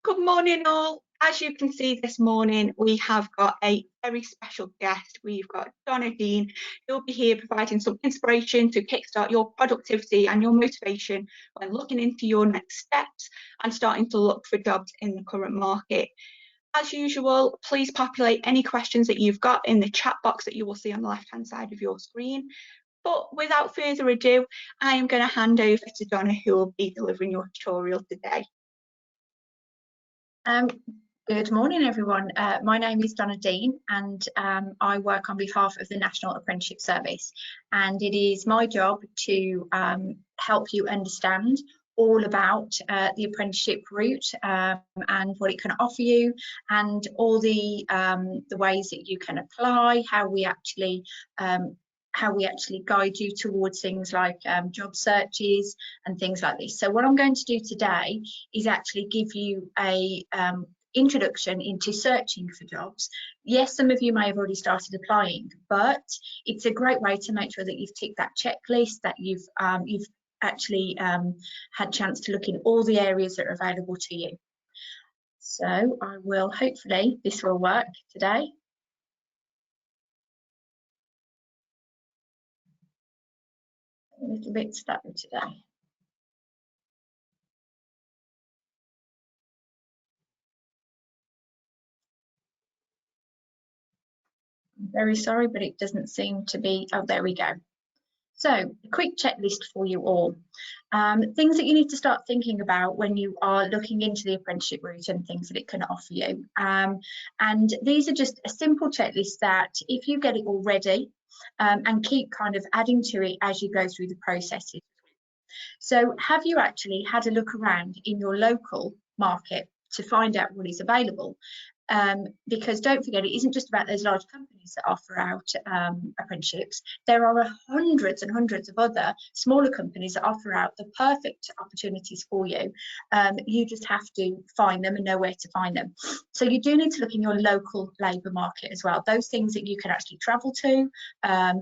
Good morning all. As you can see this morning, we have got a very special guest. We've got Donna Dean, who will be here providing some inspiration to kickstart your productivity and your motivation when looking into your next steps and starting to look for jobs in the current market. As usual, please populate any questions that you've got in the chat box that you will see on the left-hand side of your screen. But without further ado, I am going to hand over to Donna, who will be delivering your tutorial today. Good morning, everyone. My name is Donna Dean, and I work on behalf of the National Apprenticeship Service. And it is my job to help you understand all about the apprenticeship route and what it can offer you, and all the ways that you can apply, how we actually guide you towards things like job searches and things like this. So what I'm going to do today is actually give you a introduction into searching for jobs. Yes, some of you may have already started applying, but it's a great way to make sure that you've ticked that checklist, that you've actually had chance to look in all the areas that are available to you. So I will, hopefully this will work today. A little bit stuck today. I'm very sorry, but it doesn't seem to be. Oh, there we go. So a quick checklist for you all. Things that you need to start thinking about when you are looking into the apprenticeship route and things that it can offer you. And these are just a simple checklist that if you get it all ready and keep kind of adding to it as you go through the processes. So have you actually had a look around in your local market to find out what is available? Because don't forget, it isn't just about those large companies that offer out apprenticeships. There are hundreds and hundreds of other smaller companies that offer out the perfect opportunities for you. You just have to find them and know where to find them. So you do need to look in your local labour market as well, those things that you can actually travel to,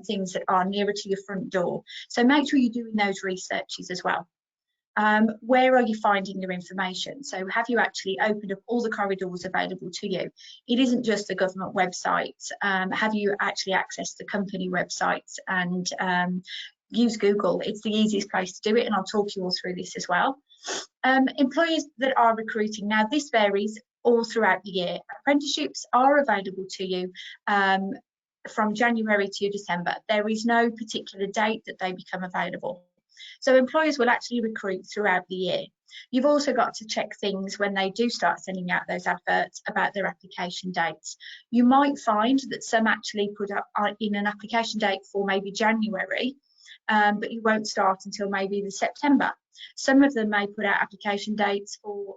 things that are nearer to your front door. So make sure you're doing those researches as well. Where are you finding your information? So have you actually opened up all the corridors available to you? It isn't just the government websites. Have you actually accessed the company websites and use Google? It's the easiest place to do it, and I'll talk you all through this as well. Employers that are recruiting, now this varies all throughout the year. Apprenticeships are available to you from January to December. There is no particular date that they become available. So employers will actually recruit throughout the year. You've also got to check things when they do start sending out those adverts about their application dates. You might find that some actually put up in an application date for maybe January, but you won't start until maybe the September. Some of them may put out application dates for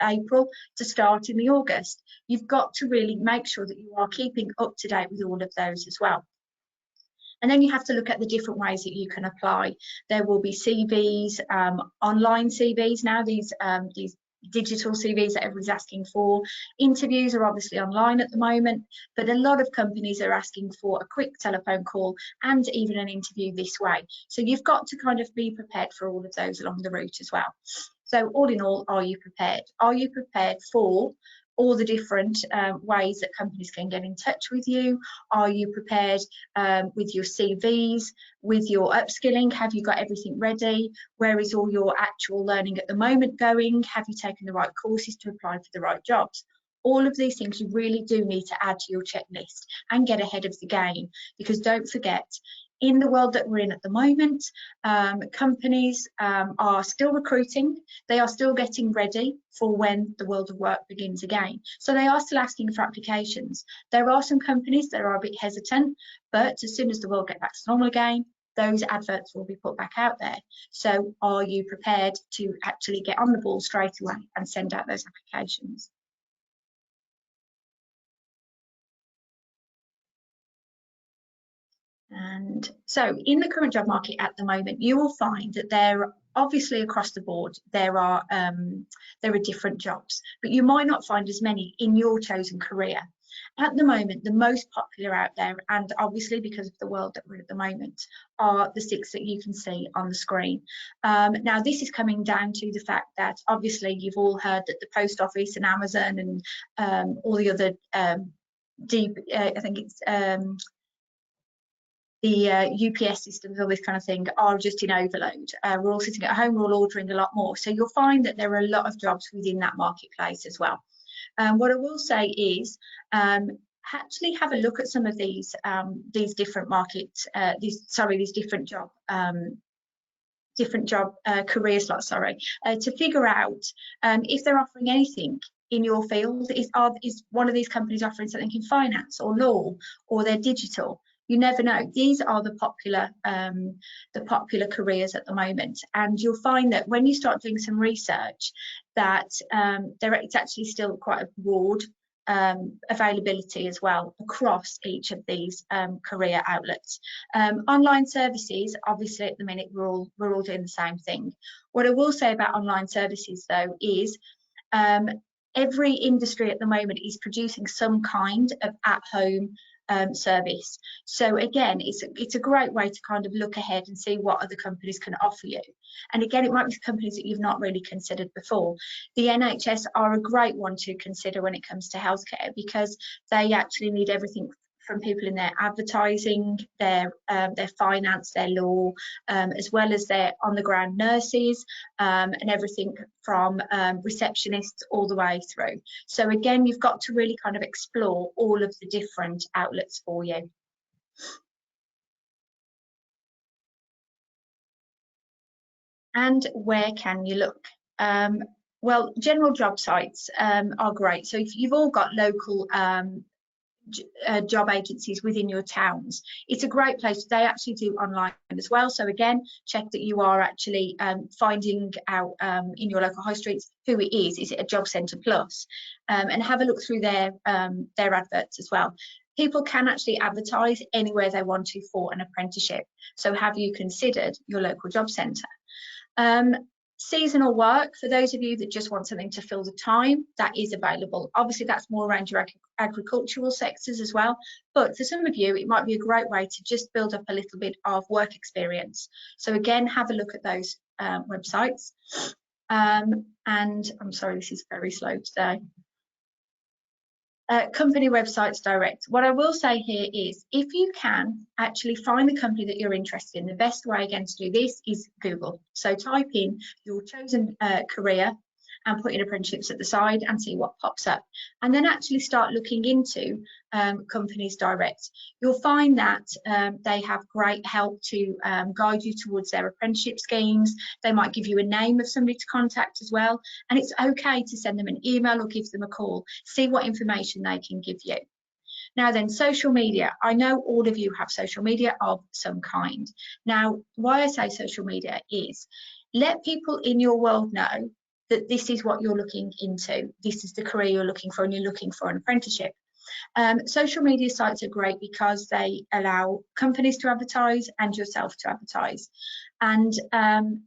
April to start in the August. You've got to really make sure that you are keeping up to date with all of those as well. And then you have to look at the different ways that you can apply. There will be CVs, online CVs now, these digital CVs that everybody's asking for. Interviews are obviously online at the moment, but a lot of companies are asking for a quick telephone call and even an interview this way. So you've got to kind of be prepared for all of those along the route as well. So all in all, are you prepared? Are you prepared for all the different ways that companies can get in touch with you? Are you prepared with your CVs, with your upskilling? Have you got everything ready? Where is all your actual learning at the moment going? Have you taken the right courses to apply for the right jobs? All of these things you really do need to add to your checklist and get ahead of the game, because don't forget, in the world that we're in at the moment, companies are still recruiting. They are still getting ready for when the world of work begins again. So they are still asking for applications. There are some companies that are a bit hesitant, but as soon as the world gets back to normal again, those adverts will be put back out there. So are you prepared to actually get on the ball straight away and send out those applications? And so in the current job market at the moment, you will find that there obviously across the board there are different jobs, but you might not find as many in your chosen career. At the moment, the most popular out there, and obviously because of the world that we're in at the moment, are the 6 that you can see on the screen. Now, this is coming down to the fact that obviously you've all heard that the post office and Amazon and all the other I think it's the UPS systems, all this kind of thing, are just in overload. We're all sitting at home, we're all ordering a lot more. So you'll find that there are a lot of jobs within that marketplace as well. What I will say is actually have a look at some of these different markets, these different job career slots, to figure out if they're offering anything in your field. Is one of these companies offering something in finance or law, or they're digital? You never know. These are the popular careers at the moment, and you'll find that when you start doing some research, that it's actually still quite a broad availability as well across each of these career outlets. Online services, obviously at the minute we're all doing the same thing. What I will say about online services though is every industry at the moment is producing some kind of at-home service. So again, it's a great way to kind of look ahead and see what other companies can offer you. And again, it might be companies that you've not really considered before. The NHS are a great one to consider when it comes to healthcare, because they actually need everything from people in their advertising, their finance, their law, as well as their on-the-ground nurses, and everything from receptionists all the way through. So again, you've got to really kind of explore all of the different outlets for you. And where can you look? Well, general job sites are great. So if you've all got local job agencies within your towns, it's a great place. They actually do online as well. So again, check that you are actually finding out in your local high streets who it is. Is it a job centre plus? And have a look through their adverts as well. People can actually advertise anywhere they want to for an apprenticeship. So have you considered your local job centre? Seasonal work, for those of you that just want something to fill the time, that is available. Obviously, that's more around your agricultural sectors as well. But for some of you, it might be a great way to just build up a little bit of work experience. So again, have a look at those websites. And I'm sorry, this is very slow today. Company websites direct. What I will say here is, if you can actually find the company that you're interested in, the best way again to do this is Google. So type in your chosen career and put in apprenticeships at the side and see what pops up, and then actually start looking into companies direct. You'll find that they have great help to guide you towards their apprenticeship schemes. They might give you a name of somebody to contact as well, and it's okay to send them an email or give them a call, see what information they can give you. Now then, social media. I know all of you have social media of some kind. Now, why I say social media is, let people in your world know that this is what you're looking into, this is the career you're looking for, and you're looking for an apprenticeship. Social media sites are great because they allow companies to advertise and yourself to advertise. And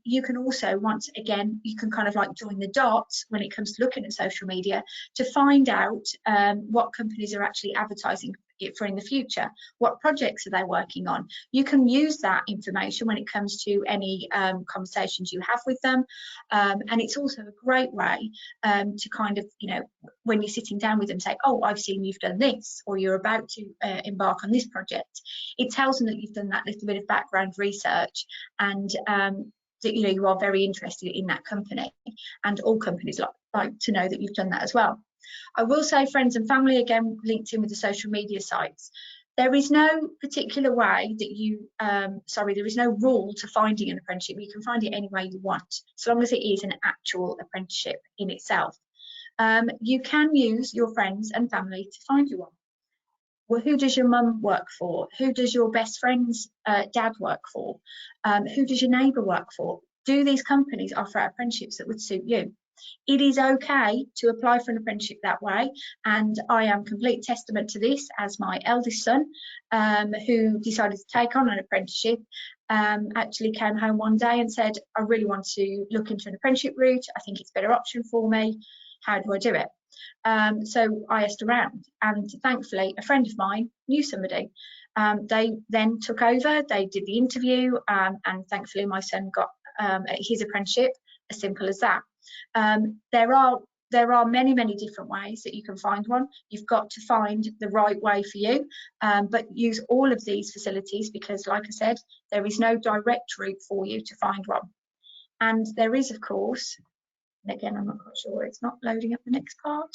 you can also, once again, you can kind of like join the dots when it comes to looking at social media to find out what companies are actually advertising it for in the future. What projects are they working on? You can use that information when it comes to any conversations you have with them. And it's also a great way to kind of, you know, when you're sitting down with them, say, oh, I've seen you've done this, or you're about to embark on this project. It tells them that you've done that little bit of background research, and that, you know, you are very interested in that company, and all companies like to know that you've done that as well. I will say friends and family, again, linked in with the social media sites. There is no particular way that you, there is no rule to finding an apprenticeship. You can find it any way you want, so long as it is an actual apprenticeship in itself. You can use your friends and family to find you one. Well, who does your mum work for? Who does your best friend's dad work for? Who does your neighbour work for? Do these companies offer apprenticeships that would suit you? It is okay to apply for an apprenticeship that way, and I am complete testament to this, as my eldest son, who decided to take on an apprenticeship, actually came home one day and said, I really want to look into an apprenticeship route. I think it's a better option for me. How do I do it? So I asked around, and thankfully a friend of mine knew somebody. They then took over, they did the interview, and thankfully my son got his apprenticeship, as simple as that. There are many different ways that you can find one. You've got to find the right way for you, but use all of these facilities, because like I said, there is no direct route for you to find one. And there is, of course, and again, I'm not quite sure, it's not loading up the next part.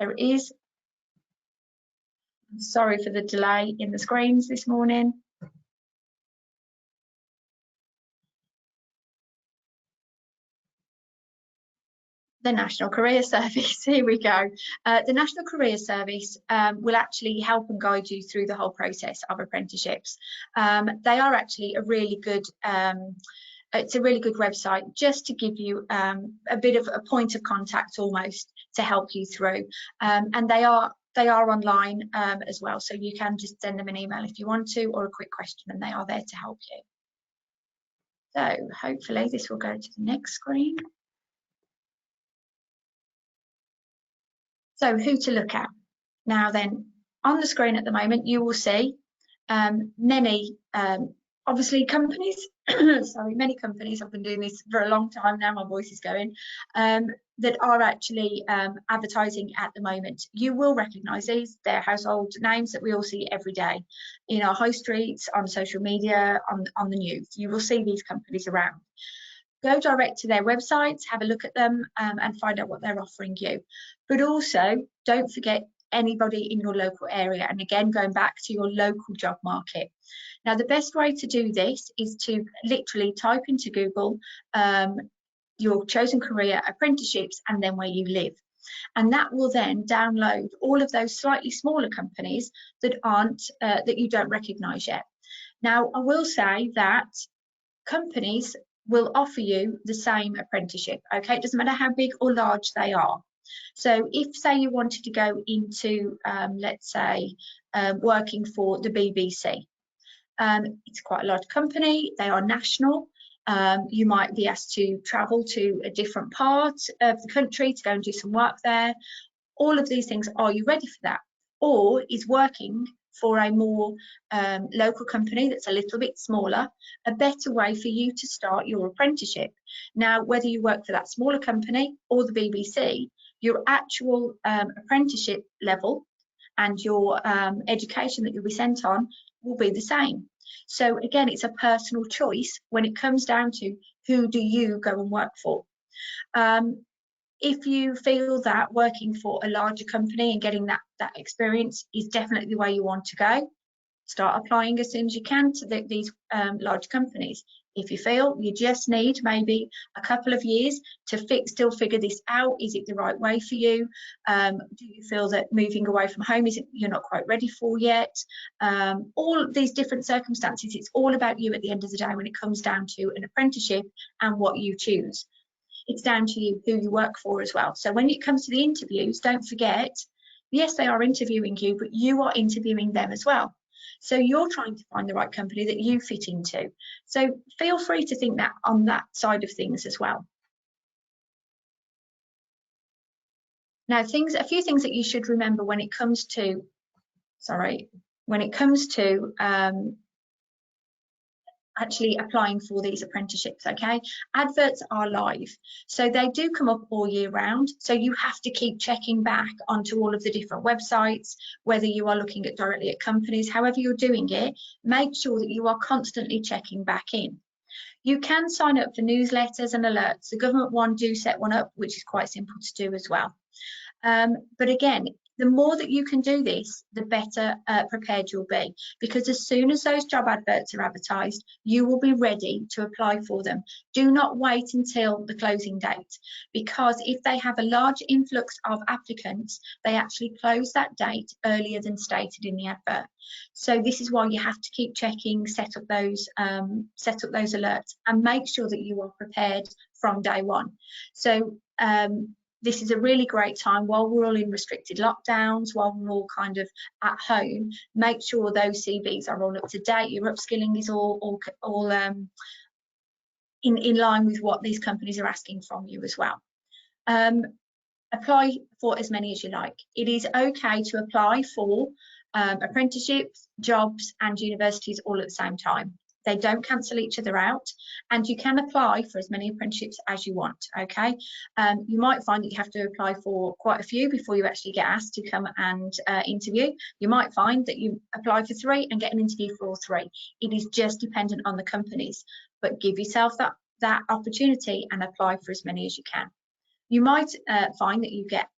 There is, sorry for the delay in the screens this morning. The National Career Service, here we go. The National Career Service will actually help and guide you through the whole process of apprenticeships. They are actually a really good, it's a really good website just to give you a bit of a point of contact almost to help you through. And they are online as well, so you can just send them an email if you want to, or a quick question, and they are there to help you. So hopefully this will go to the next screen. So who to look at. Now then, on the screen at the moment, you will see many, obviously companies, sorry, many companies, I've been doing this for a long time now, my voice is going, that are actually advertising at the moment. You will recognise these, they're household names that we all see every day in our high streets, on social media, on the news. You will see these companies around. Go direct to their websites, have a look at them and find out what they're offering you. But also, don't forget anybody in your local area. And again, going back to your local job market. Now, the best way to do this is to literally type into Google your chosen career, apprenticeships, and then where you live. And that will then download all of those slightly smaller companies that aren't, that you don't recognise yet. Now, I will say that companies will offer you the same apprenticeship, okay? It doesn't matter how big or large they are. So if, say, you wanted to go into, let's say, working for the BBC, it's quite a large company, they are national, you might be asked to travel to a different part of the country to go and do some work there. All of these things, are you ready for that? Or is working for a more local company that's a little bit smaller a better way for you to start your apprenticeship? Now, whether you work for that smaller company or the BBC, your actual apprenticeship level and your education that you'll be sent on will be the same. So again, it's a personal choice when it comes down to who do you go and work for. If you feel that working for a larger company and getting that experience is definitely the way you want to go, start applying as soon as you can to these large companies. If you feel you just need maybe a couple of years to still figure this out, is it the right way for you? Do you feel that moving away from home you're not quite ready for yet? All these different circumstances, it's all about you at the end of the day when it comes down to an apprenticeship and what you choose. It's down to you who you work for as well. So when it comes to the interviews, don't forget, yes, they are interviewing you, but you are interviewing them as well. So you're trying to find the right company that you fit into. So feel free to think that on that side of things as well. Now, a few things that you should remember when it comes to, actually applying for these apprenticeships, okay? Adverts are live, so they do come up all year round, so you have to keep checking back onto all of the different websites, whether you are looking at directly at companies, however you're doing it, make sure that you are constantly checking back in. You can sign up for newsletters and alerts. The government one do set one up, which is quite simple to do as well. But again, the more that you can do this, the better prepared you'll be, because as soon as those job adverts are advertised, you will be ready to apply for them. Do not wait until the closing date, because if they have a large influx of applicants, they actually close that date earlier than stated in the advert. So this is why you have to keep checking, set up those alerts, and make sure that you are prepared from day one. So this is a really great time while we're all in restricted lockdowns, while we're all kind of at home. Make sure those CVs are all up to date. Your upskilling is all in line with what these companies are asking from you as well. Apply for as many as you like. It is okay to apply for apprenticeships, jobs and universities all at the same time. They don't cancel each other out, and you can apply for as many apprenticeships as you want, okay? You might find that you have to apply for quite a few before you actually get asked to come and interview. You might find that you apply for 3 and get an interview for all 3. It is just dependent on the companies, but give yourself that opportunity and apply for as many as you can. You might find that you get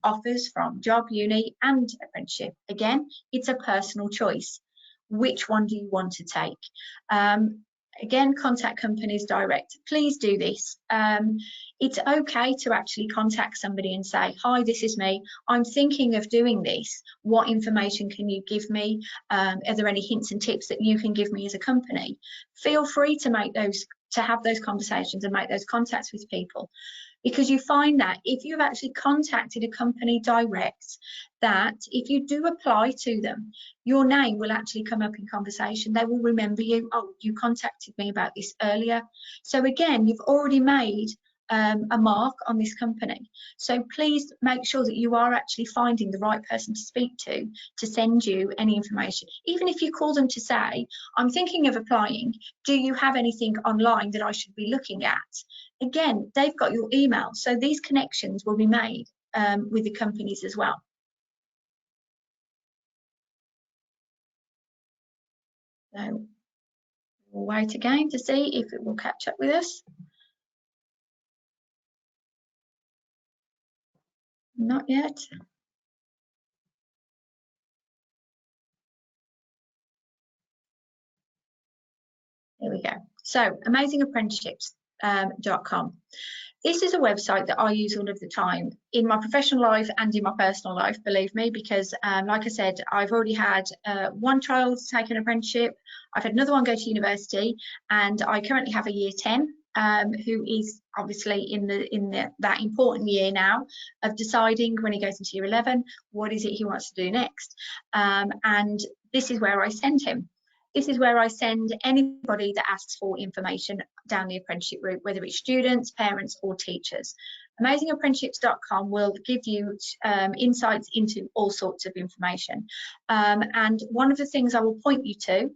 offers from job, uni and apprenticeship. Again, it's a personal choice. Which one do you want to take? Again, contact companies direct. Please do this. It's okay to actually contact somebody and say, hi, this is me. I'm thinking of doing this. What information can you give me? Are there any hints and tips that you can give me as a company? Feel free to have those conversations and make those contacts with people. Because you find that if you've actually contacted a company direct, that if you do apply to them, your name will actually come up in conversation. They will remember you. Oh, you contacted me about this earlier. So again, you've already made a mark on this company. So please make sure that you are actually finding the right person to speak to send you any information. Even if you call them to say, I'm thinking of applying, do you have anything online that I should be looking at? Again, they've got your email, so these connections will be made with the companies as well. So we'll wait again to see if it will catch up with us. Not yet. Here we go. So amazingapprenticeships.com. This is a website that I use all of the time in my professional life and in my personal life, believe me, because like I said, I've already had one child take an apprenticeship. I've had another one go to university, and I currently have a year 10 who is obviously in that important year now of deciding when he goes into year 11, what is it he wants to do next. And this is where I send him. This is where I send anybody that asks for information down the apprenticeship route, whether it's students, parents or teachers. Amazingapprenticeships.com will give you insights into all sorts of information. And one of the things I will point you to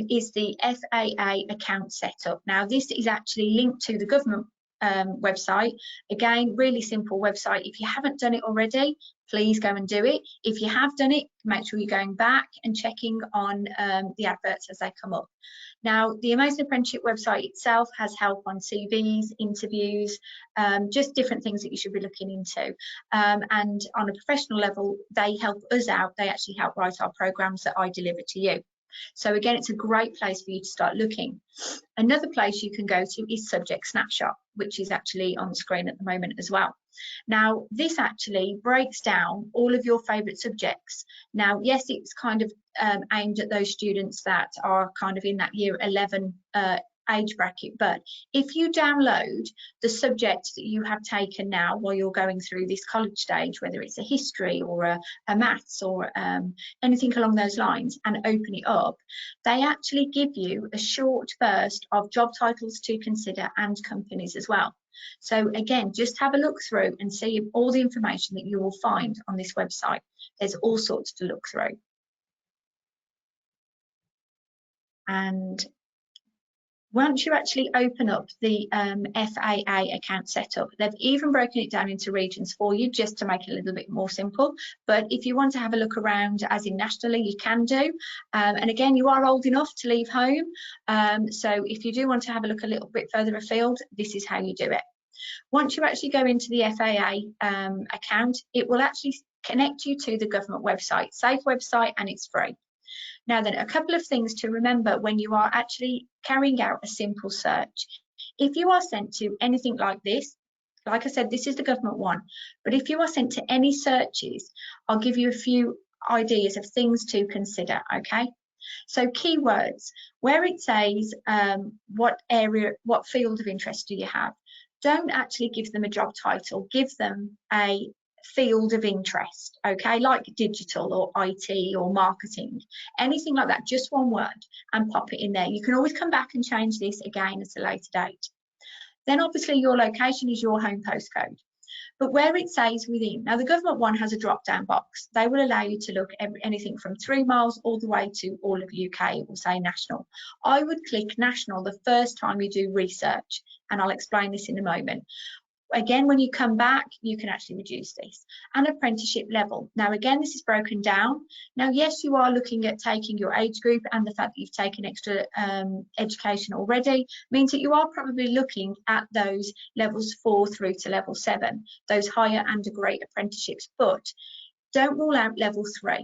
is the FAA account setup. Now, this is actually linked to the government website. Again, really simple website. If you haven't done it already, please go and do it. If you have done it, make sure you're going back and checking on the adverts as they come up. Now, the Amazing Apprenticeship website itself has help on CVs, interviews, just different things that you should be looking into. And on a professional level, they help us out. They actually help write our programs that I deliver to you. So again, it's a great place for you to start looking. Another place you can go to is Subject Snapshot, which is actually on the screen at the moment as well. Now, this actually breaks down all of your favourite subjects. Now, yes, it's kind of aimed at those students that are kind of in that year 11 age bracket, but if you download the subjects that you have taken now while you're going through this college stage, whether it's a history or a maths or anything along those lines, and open it up, they actually give you a short burst of job titles to consider and companies as well. So again, just have a look through and see all the information that you will find on this website. There's all sorts to look through. And once you actually open up the FAA account setup, they've even broken it down into regions for you just to make it a little bit more simple. But if you want to have a look around, as in nationally, you can do. And again, you are old enough to leave home. So if you do want to have a look a little bit further afield, this is how you do it. Once you actually go into the FAA account, it will actually connect you to the government website, safe website, and it's free. Now then, a couple of things to remember when you are actually carrying out a simple search. If you are sent to anything like this, like I said, this is the government one, but if you are sent to any searches, I'll give you a few ideas of things to consider, okay? So keywords, where it says what area, what field of interest do you have, don't actually give them a job title, give them a field of interest, okay, like digital or IT or marketing, anything like that, just one word, and pop it in there. You can always come back and change this again at a later date. Then obviously your location is your home postcode. But where it says within, now the government one has a drop-down box. They will allow you to look anything from 3 miles all the way to all of UK. It will say national. I would click national the first time you do research, and I'll explain this in a moment. Again, when you come back, you can actually reduce this. And apprenticeship level. Now, again, this is broken down. Now, yes, you are looking at taking your age group, and the fact that you've taken extra education already means that you are probably looking at those levels 4 through to level 7, those higher and great apprenticeships. But don't rule out level 3.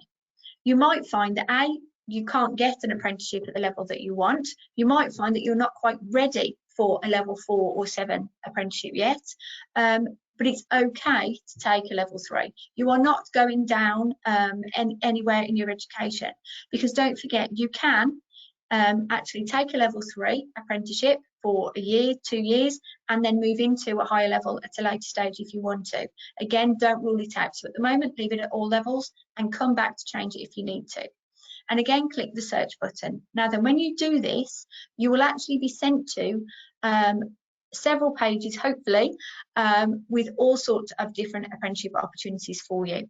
You might find that you can't get an apprenticeship at the level that you want. You might find that you're not quite ready for a level 4 or 7 apprenticeship yet, but it's okay to take a level 3. You are not going down anywhere in your education, because don't forget, you can actually take a level 3 apprenticeship for a year, 2 years, and then move into a higher level at a later stage if you want to. Again, don't rule it out. So at the moment, leave it at all levels and come back to change it if you need to. And again, click the search button. Now then, when you do this, you will actually be sent to several pages, hopefully, with all sorts of different apprenticeship opportunities for you.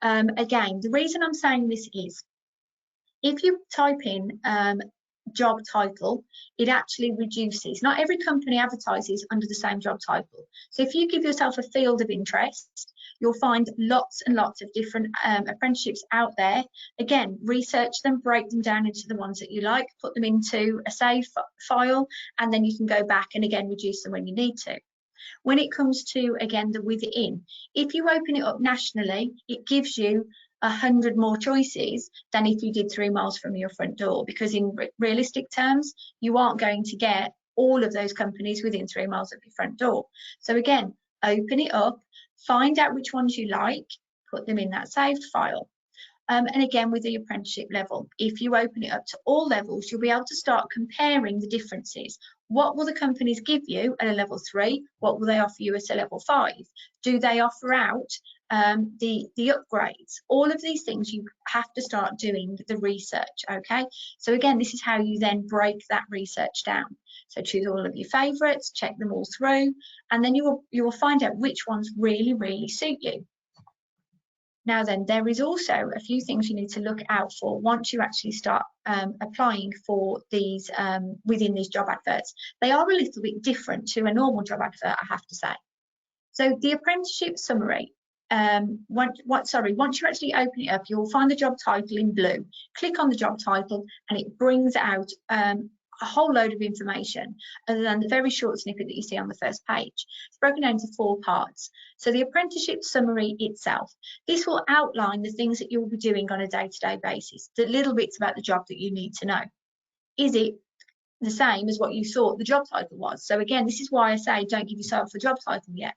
Again, the reason I'm saying this is, if you type in job title, it actually reduces. Not every company advertises under the same job title. So if you give yourself a field of interest, you'll find lots and lots of different apprenticeships out there. Again, research them, break them down into the ones that you like, put them into a save file, and then you can go back and again reduce them when you need to. When it comes to, again, the within, if you open it up nationally, it gives you 100 more choices than if you did 3 miles from your front door, because in realistic terms, you aren't going to get all of those companies within 3 miles of your front door. So again, open it up, find out which ones you like, put them in that saved file. And again, with the apprenticeship level, if you open it up to all levels, you'll be able to start comparing the differences. What will the companies give you at a level 3? What will they offer you at a level 5? Do they offer out the upgrades? All of these things you have to start doing the research, okay? So again, this is how you then break that research down. So choose all of your favourites, check them all through, and then you will find out which ones really suit you. Now then, there is also a few things you need to look out for once you actually start applying for these within these job adverts. They are a little bit different to a normal job advert, I have to say. So the Apprenticeship Summary, once you actually open it up, you'll find the job title in blue. Click on the job title and it brings out a whole load of information other than the very short snippet that you see on the first page. It's broken down into 4 parts. So the Apprenticeship Summary itself, this will outline the things that you'll be doing on a day-to-day basis, the little bits about the job that you need to know. Is it the same as what you thought the job title was? So again, this is why I say don't give yourself a job title yet,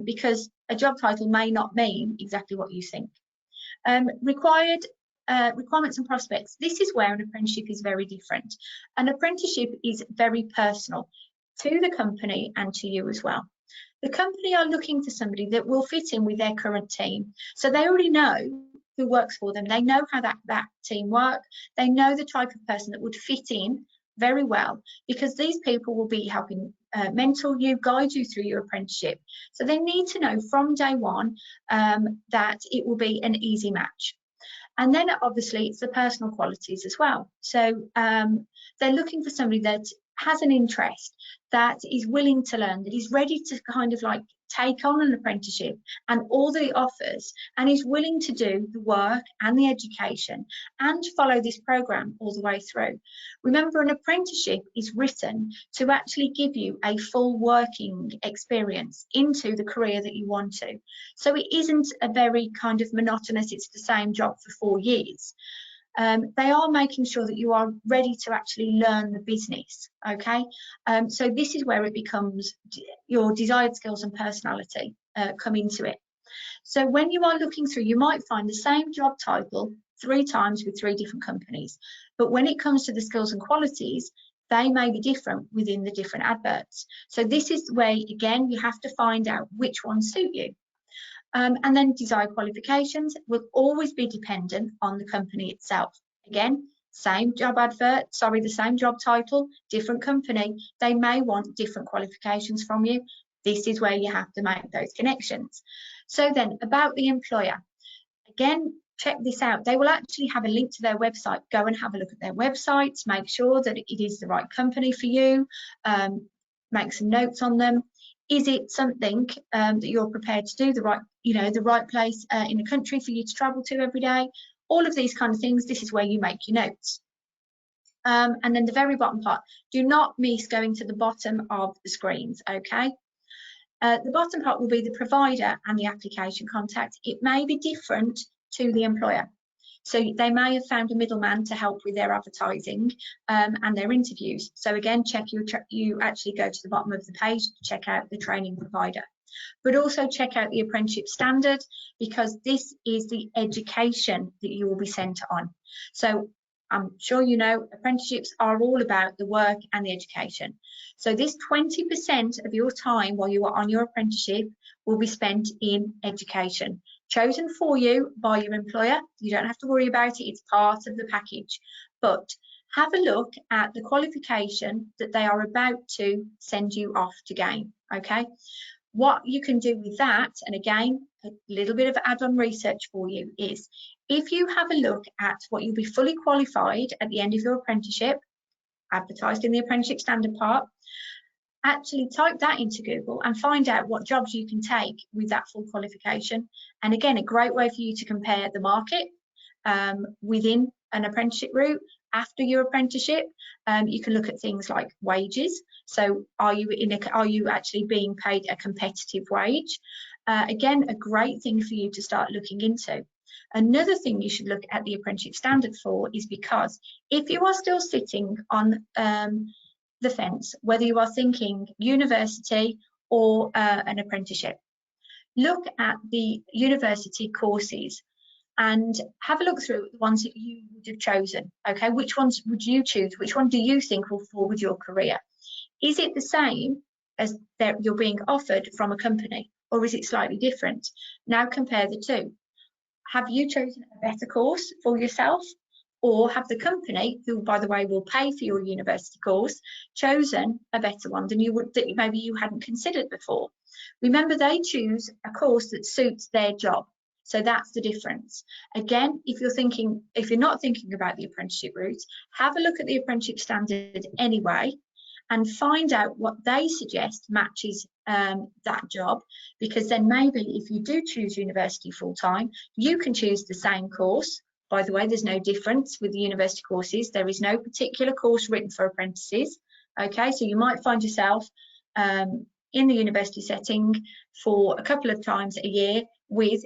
because a job title may not mean exactly what you think. Requirements and prospects. This is where an apprenticeship is very different. An apprenticeship is very personal to the company and to you as well. The company are looking for somebody that will fit in with their current team. So they already know who works for them. They know how that team work. They know the type of person that would fit in very well, because these people will be helping mentor you, guide you through your apprenticeship. So they need to know from day one that it will be an easy match. And then obviously it's the personal qualities as well. So they're looking for somebody that has an interest, that is willing to learn, that is ready to kind of like take on an apprenticeship and all that it offers, and is willing to do the work and the education and follow this program all the way through. Remember, an apprenticeship is written to actually give you a full working experience into the career that you want to. So it isn't a very kind of monotonous, it's the same job for 4 years. They are making sure that you are ready to actually learn the business, okay? So this is where it becomes your desired skills and personality come into it. So when you are looking through, you might find the same job title 3 times with 3 different companies. But when it comes to the skills and qualities, they may be different within the different adverts. So this is where, again, you have to find out which ones suit you. And then desired qualifications will always be dependent on the company itself. Again, same job advert, sorry, the same job title, different company, they may want different qualifications from you. This is where you have to make those connections. So then about the employer, again, check this out. They will actually have a link to their website. Go and have a look at their websites, make sure that it is the right company for you, make some notes on them. Is it something that you're prepared to do, the right place in the country for you to travel to every day? All of these kind of things, this is where you make your notes. And then the very bottom part, do not miss going to the bottom of the screens, okay? The bottom part will be the provider and the application contact. It may be different to the employer. So they may have found a middleman to help with their advertising and their interviews. So again, you actually go to the bottom of the page to check out the training provider. But also check out the apprenticeship standard, because this is the education that you will be sent on. So I'm sure you know apprenticeships are all about the work and the education. So this 20% of your time while you are on your apprenticeship will be spent in education, chosen for you by your employer. You don't have to worry about it, it's part of the package. But have a look at the qualification that they are about to send you off to gain, okay? What you can do with that, and again, a little bit of add-on research for you, is if you have a look at what you'll be fully qualified at the end of your apprenticeship, advertised in the apprenticeship standard part, actually type that into Google and find out what jobs you can take with that full qualification. And again, a great way for you to compare the market within an apprenticeship route. After your apprenticeship, you can look at things like wages. So are you actually being paid a competitive wage? Again, a great thing for you to start looking into. Another thing you should look at the apprenticeship standard for is because if you are still sitting on the fence, whether you are thinking university or an apprenticeship, look at the university courses and have a look through the ones that you would have chosen. Okay, which ones would you choose? Which one do you think will forward your career? Is it the same as that you're being offered from a company, or is it slightly different? Now compare the two. Have you chosen a better course for yourself, or have the company, who by the way will pay for your university course, chosen a better one than that maybe you hadn't considered before? Remember, they choose a course that suits their job. So that's the difference. Again, if you're not thinking about the apprenticeship route, have a look at the apprenticeship standard anyway and find out what they suggest matches that job, because then maybe if you do choose university full-time, you can choose the same course. By the way, there's no difference with the university courses. There is no particular course written for apprentices. Okay, so you might find yourself in the university setting for a couple of times a year with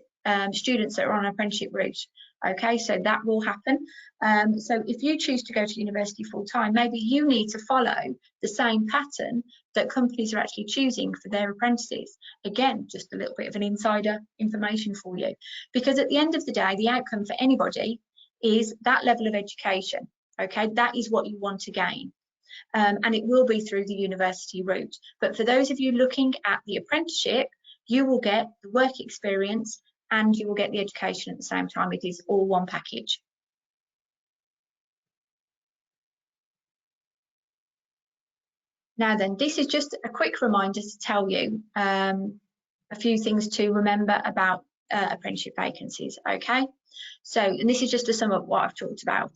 students that are on an apprenticeship route. Okay, so that will happen. So if you choose to go to university full-time, maybe you need to follow the same pattern that companies are actually choosing for their apprentices. Again, just a little bit of an insider information for you, because at the end of the day, the outcome for anybody is that level of education. Okay, that is what you want to gain. And it will be through the university route. But for those of you looking at the apprenticeship, you will get the work experience and you will get the education at the same time. It is all one package. Now then, this is just a quick reminder to tell you a few things to remember about apprenticeship vacancies, okay? So, and this is just to sum up what I've talked about.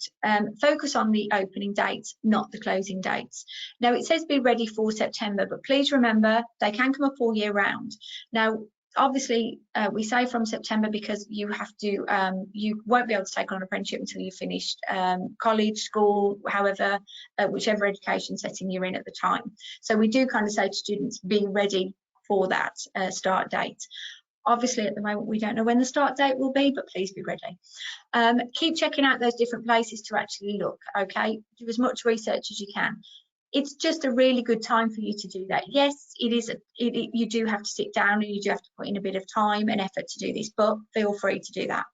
Focus on the opening dates, not the closing dates. Now, it says be ready for September, but please remember they can come up all year round. Now, obviously, we say from September because you have to, you won't be able to take on an apprenticeship until you've finished college, school, however, whichever education setting you're in at the time. So we do kind of say to students, be ready for that start date. Obviously, at the moment, we don't know when the start date will be, but please be ready. Keep checking out those different places to actually look, okay? Do as much research as you can. It's just a really good time for you to do that. Yes, it is. You do have to sit down and you do have to put in a bit of time and effort to do this, but feel free to do that.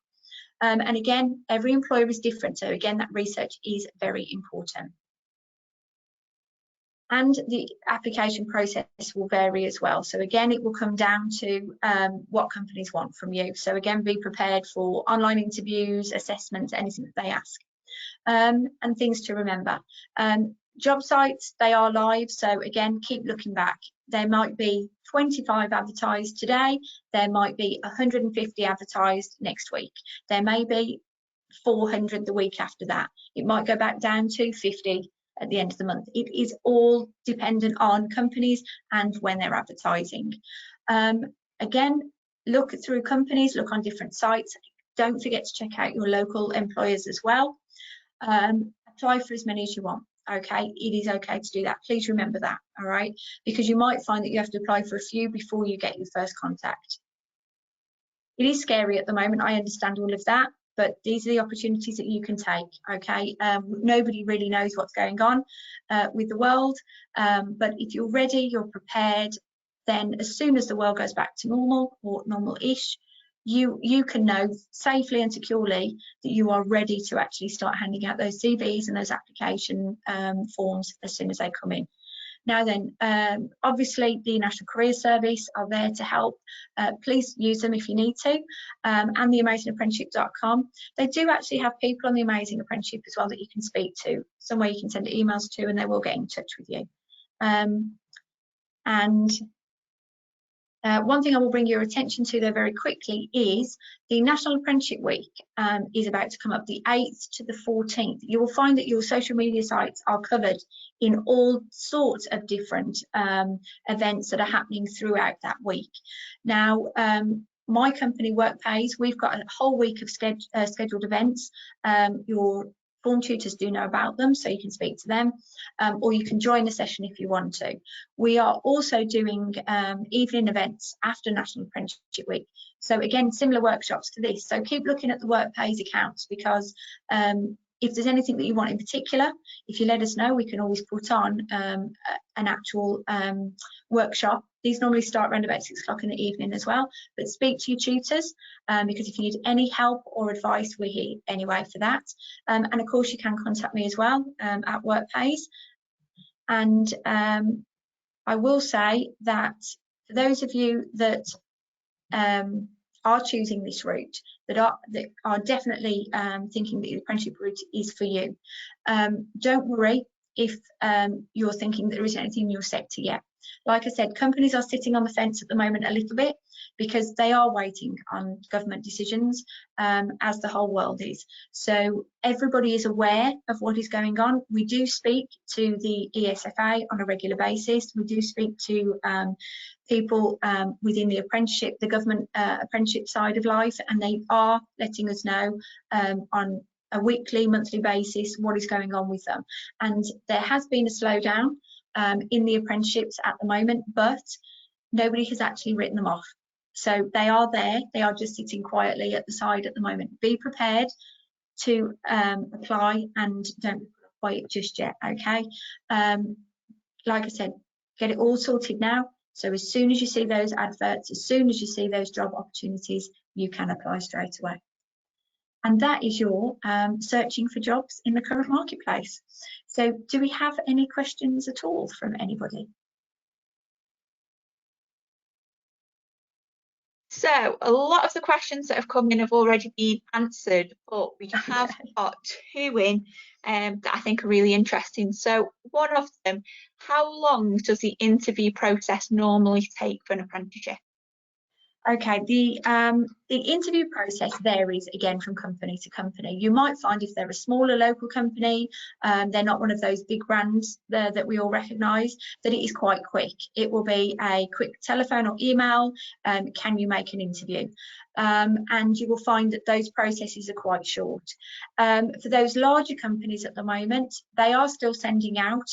And again, every employer is different. So again, that research is very important. And the application process will vary as well. So again, it will come down to what companies want from you. So again, be prepared for online interviews, assessments, anything that they ask. And things to remember. Job sites, they are live. So again, keep looking back. There might be 25 advertised today. There might be 150 advertised next week. There may be 400 the week after that. It might go back down to 50 at the end of the month. It is all dependent on companies and when they're advertising. Again, look through companies, look on different sites. Don't forget to check out your local employers as well. Apply for as many as you want. Okay, it is okay to do that. Please remember that, all right? Because you might find that you have to apply for a few before you get your first contact. It is scary at the moment, I understand all of that, but these are the opportunities that you can take, okay? Nobody really knows what's going on with the world, but if you're ready, you're prepared, then as soon as the world goes back to normal or normal-ish, you can know safely and securely that you are ready to actually start handing out those CVs and those application forms as soon as they come in. Now then, obviously the National Career Service are there to help. Please use them if you need to, and the AmazingApprenticeship.com. They do actually have people on the Amazing Apprenticeship as well that you can speak to, somewhere you can send emails to, and they will get in touch with you. One thing I will bring your attention to there very quickly is the National Apprenticeship Week is about to come up, the 8th to the 14th. You will find that your social media sites are covered in all sorts of different events that are happening throughout that week. Now, my company WorkPays, we've got a whole week of scheduled events. Your form tutors do know about them, so you can speak to them, or you can join a session if you want to. We are also doing evening events after National Apprenticeship Week. So again, similar workshops to this. So keep looking at the WorkPays accounts, because if there's anything that you want in particular, if you let us know, we can always put on an actual workshop. These normally start around about 6 o'clock in the evening as well, but speak to your tutors, because if you need any help or advice, we're here anyway for that. And of course, you can contact me as well at WorkPays. And I will say that for those of you that are choosing this route, that are definitely thinking that the apprenticeship route is for you, don't worry if you're thinking that there isn't anything in your sector yet. Like I said, companies are sitting on the fence at the moment a little bit, because they are waiting on government decisions, as the whole world is. So everybody is aware of what is going on. We do speak to the ESFA on a regular basis. We do speak to people within the apprenticeship, the government apprenticeship side of life, and they are letting us know on a weekly, monthly basis what is going on with them. And there has been a slowdown in the apprenticeships at the moment, but nobody has actually written them off. So they are there, they are just sitting quietly at the side at the moment. Be prepared to apply, and don't be put off by it just yet, okay? Like I said, get it all sorted now, so as soon as you see those adverts, as soon as you see those job opportunities, you can apply straight away. And that is your searching for jobs in the current marketplace. So do we have any questions at all from anybody? So a lot of the questions that have come in have already been answered, but we have got 2 in that I think are really interesting. So one of them, how long does the interview process normally take for an apprenticeship? Okay, the interview process varies again from company to company. You might find if they're a smaller local company, they're not one of those big brands that we all recognise, that it is quite quick. It will be a quick telephone or email, can you make an interview? And you will find that those processes are quite short. For those larger companies at the moment, they are still sending out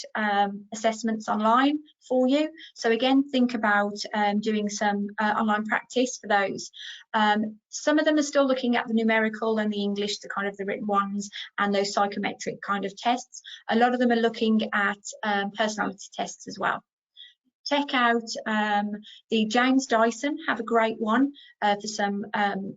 assessments online for you. So again, think about doing some online practice for those. Some of them are still looking at the numerical and the English, the kind of the written ones, and those psychometric kind of tests. A lot of them are looking at personality tests as well. check out the James Dyson, have a great one for some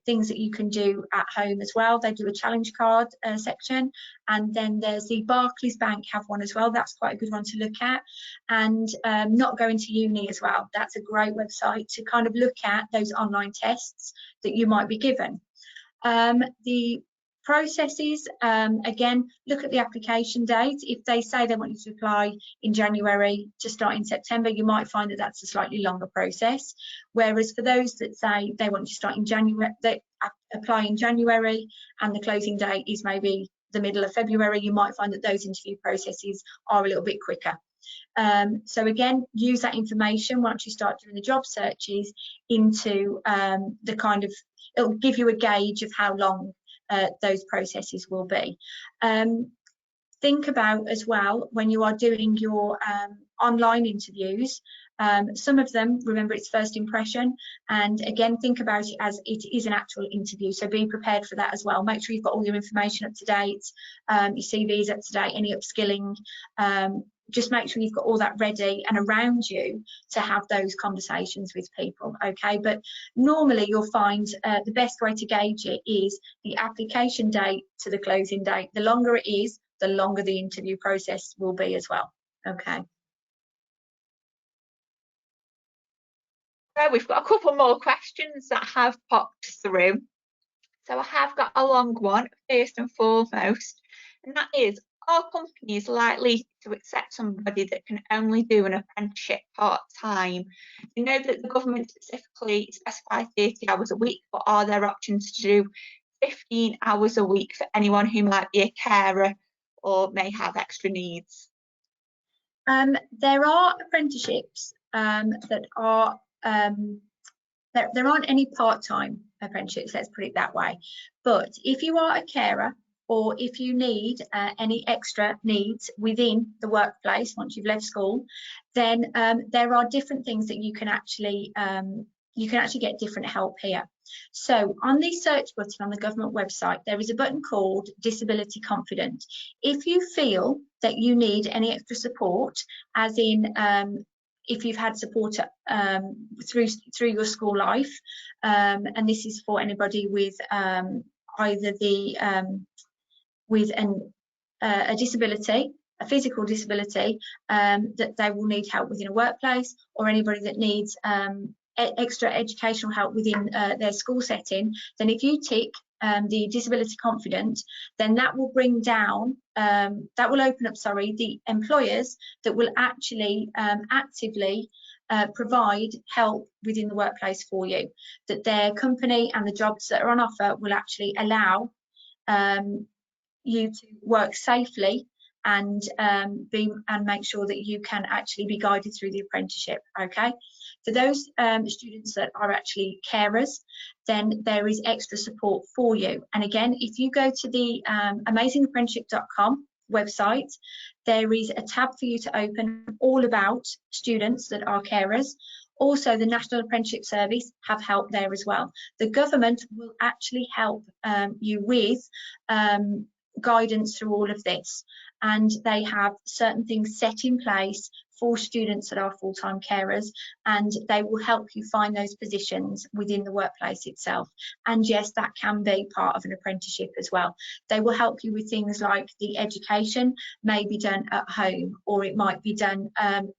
things that you can do at home as well. They do a challenge card section, and then there's the Barclays Bank have one as well. That's quite a good one to look at. And Not Going to Uni as well. That's a great website to kind of look at those online tests that you might be given. The processes, again, look at the application date. If they say they want you to apply in January to start in September, you might find that that's a slightly longer process. Whereas for those that say they want you to start in January, they apply in January and the closing date is maybe the middle of February, you might find that those interview processes are a little bit quicker. So again, use that information once you start doing the job searches into the kind of, it'll give you a gauge of how long those processes will be. Think about as well when you are doing your online interviews, some of them, remember, it's first impression, and again, think about it as it is an actual interview, so be prepared for that as well. Make sure you've got all your information up to date, your CV's up to date, any upskilling, just make sure you've got all that ready and around you to have those conversations with people, okay? But normally you'll find the best way to gauge it is the application date to the closing date. The longer it is, the longer the interview process will be as well, okay? So we've got a couple more questions that have popped through. So I have got a long one, first and foremost, and that is, are companies likely to accept somebody that can only do an apprenticeship part-time? You know that the government specifically specifies 30 hours a week, but are there options to do 15 hours a week for anyone who might be a carer or may have extra needs? There are apprenticeships that are, there aren't any part-time apprenticeships, let's put it that way. But if you are a carer, or if you need any extra needs within the workplace once you've left school, then there are different things that you can actually get different help here. So on the search button on the government website, there is a button called Disability Confident. If you feel that you need any extra support, as in if you've had support through your school life, and this is for anybody with either the with a disability, a physical disability, that they will need help within a workplace, or anybody that needs extra educational help within their school setting, then if you tick the Disability Confident, then that will bring down, that will open up, sorry, the employers that will actually actively provide help within the workplace for you, that their company and the jobs that are on offer will actually allow you to work safely and make sure that you can actually be guided through the apprenticeship, okay? For those students that are actually carers, then there is extra support for you. And again, if you go to the amazingapprenticeship.com website, there is a tab for you to open all about students that are carers. Also, the National Apprenticeship Service have help there as well. The government will actually help you with guidance through all of this, and they have certain things set in place for students that are full-time carers, and they will help you find those positions within the workplace itself. And yes, that can be part of an apprenticeship as well. They will help you with things like the education may be done at home, or it might be done,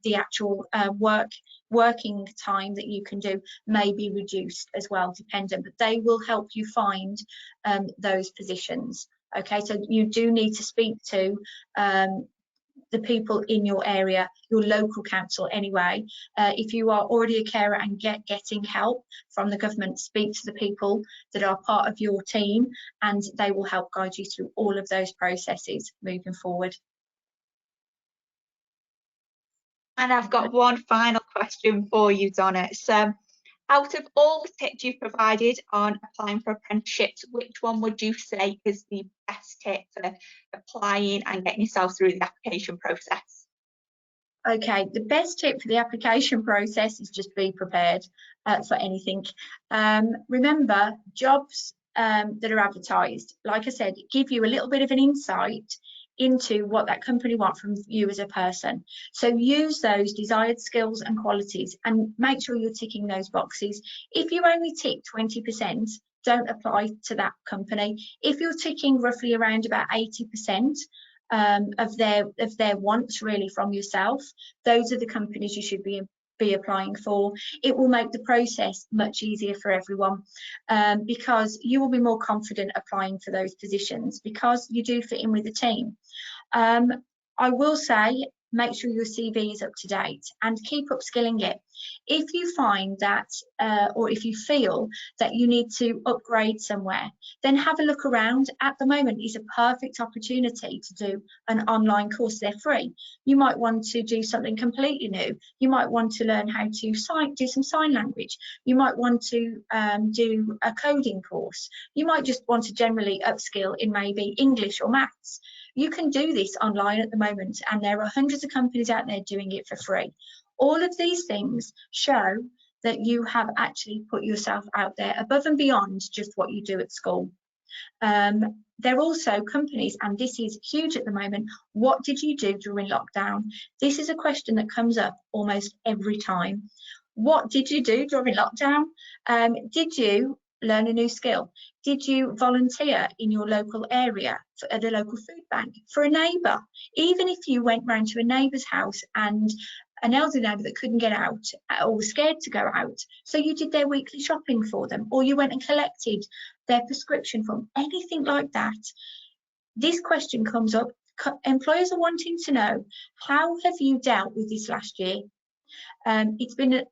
the actual working time that you can do may be reduced as well, dependent, but they will help you find those positions. Okay, so you do need to speak to the people in your area, your local council anyway. If you are already a carer and getting help from the government, speak to the people that are part of your team, and they will help guide you through all of those processes moving forward. And I've got one final question for you, Donna. So, out of all the tips you've provided on applying for apprenticeships, which one would you say is the best tip for applying and getting yourself through the application process? Okay, the best tip for the application process is just be prepared for anything. Remember, jobs that are advertised, like I said, give you a little bit of an insight into what that company want from you as a person. So use those desired skills and qualities and make sure you're ticking those boxes. If you only tick 20%, don't apply to that company. If you're ticking roughly around about 80% of their wants really from yourself, those are the companies you should be applying for. It will make the process much easier for everyone, because you will be more confident applying for those positions because you do fit in with the team. I will say, make sure your CV is up to date and keep upskilling it. If you find that, or if you feel that you need to upgrade somewhere, then have a look around. At the moment is a perfect opportunity to do an online course. They're free. You might want to do something completely new. You might want to learn how to do some sign language. You might want to do a coding course. You might just want to generally upskill in maybe English or maths. You can do this online at the moment, and there are hundreds of companies out there doing it for free. All of these things show that you have actually put yourself out there above and beyond just what you do at school. There are also companies, and this is huge at the moment, what did you do during lockdown? This is a question that comes up almost every time. What did you do during lockdown? Did you learn a new skill? Did you volunteer in your local area at a local food bank for a neighbour? Even if you went round to a neighbour's house and an elderly neighbour that couldn't get out or was scared to go out, so you did their weekly shopping for them, or you went and collected their prescription from anything like that. This question comes up. Employers are wanting to know, how have you dealt with this last year? It's been an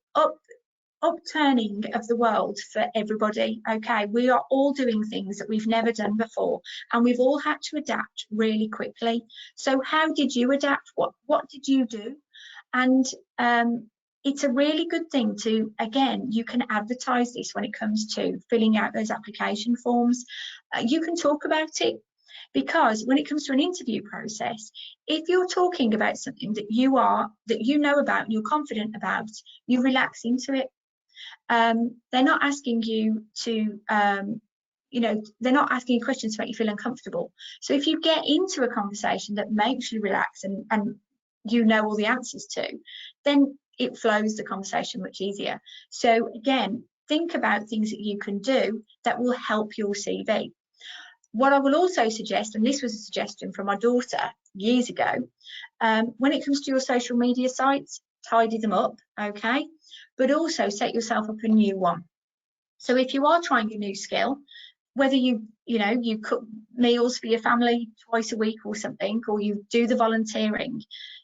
upturning of the world for everybody. Okay, we are all doing things that we've never done before, and we've all had to adapt really quickly. So how did you adapt? What did you do? And it's a really good thing to, again, you can advertise this when it comes to filling out those application forms. You can talk about it, because when it comes to an interview process, if you're talking about something that you know about and you're confident about, you relax into it. They're not asking you to, they're not asking you questions to make you feel uncomfortable. So if you get into a conversation that makes you relax and you know all the answers to, then it flows the conversation much easier. So again, think about things that you can do that will help your CV. What I will also suggest, and this was a suggestion from my daughter years ago, when it comes to your social media sites, tidy them up, okay? But also set yourself up a new one. So if you are trying a new skill, whether you cook meals for your family twice a week or something, or you do the volunteering,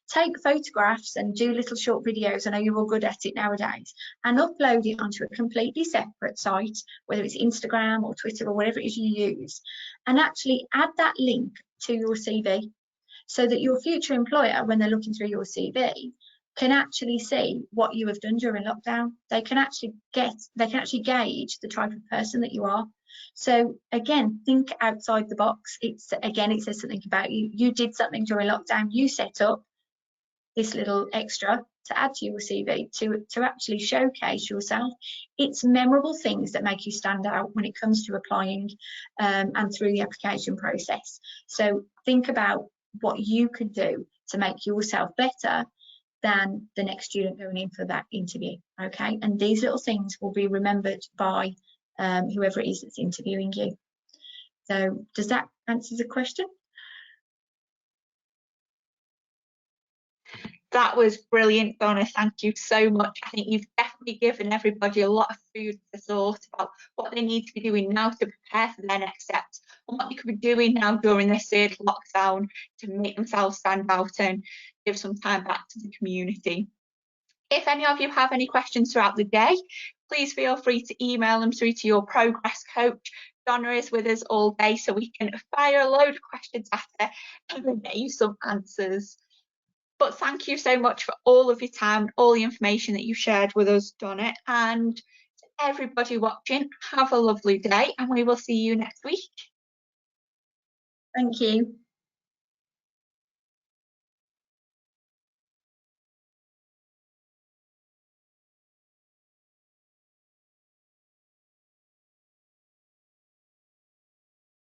take photographs and do little short videos. I know you're all good at it nowadays, and upload it onto a completely separate site, whether it's Instagram or Twitter or whatever it is you use, and actually add that link to your CV so that your future employer, when they're looking through your CV, can actually see what you have done during lockdown. They can actually gauge the type of person that you are. So again, think outside the box. It says something about you. You did something during lockdown. You set up this little extra to add to your CV to actually showcase yourself. It's memorable things that make you stand out when it comes to applying and through the application process. So think about what you could do to make yourself better than the next student going in for that interview, okay? And these little things will be remembered by whoever it is that's interviewing you. So does that answer the question? That was brilliant, Donna. Thank you so much. I think you've definitely given everybody a lot of food for thought about what they need to be doing now to prepare for their next steps, and what they could be doing now during this third lockdown to make themselves stand out and give some time back to the community. If any of you have any questions throughout the day, please feel free to email them through to your progress coach. Donna is with us all day, so we can fire a load of questions at her and then get you some answers. But thank you so much for all of your time, all the information that you shared with us, Donna. And to everybody watching, have a lovely day, and we will see you next week. Thank you.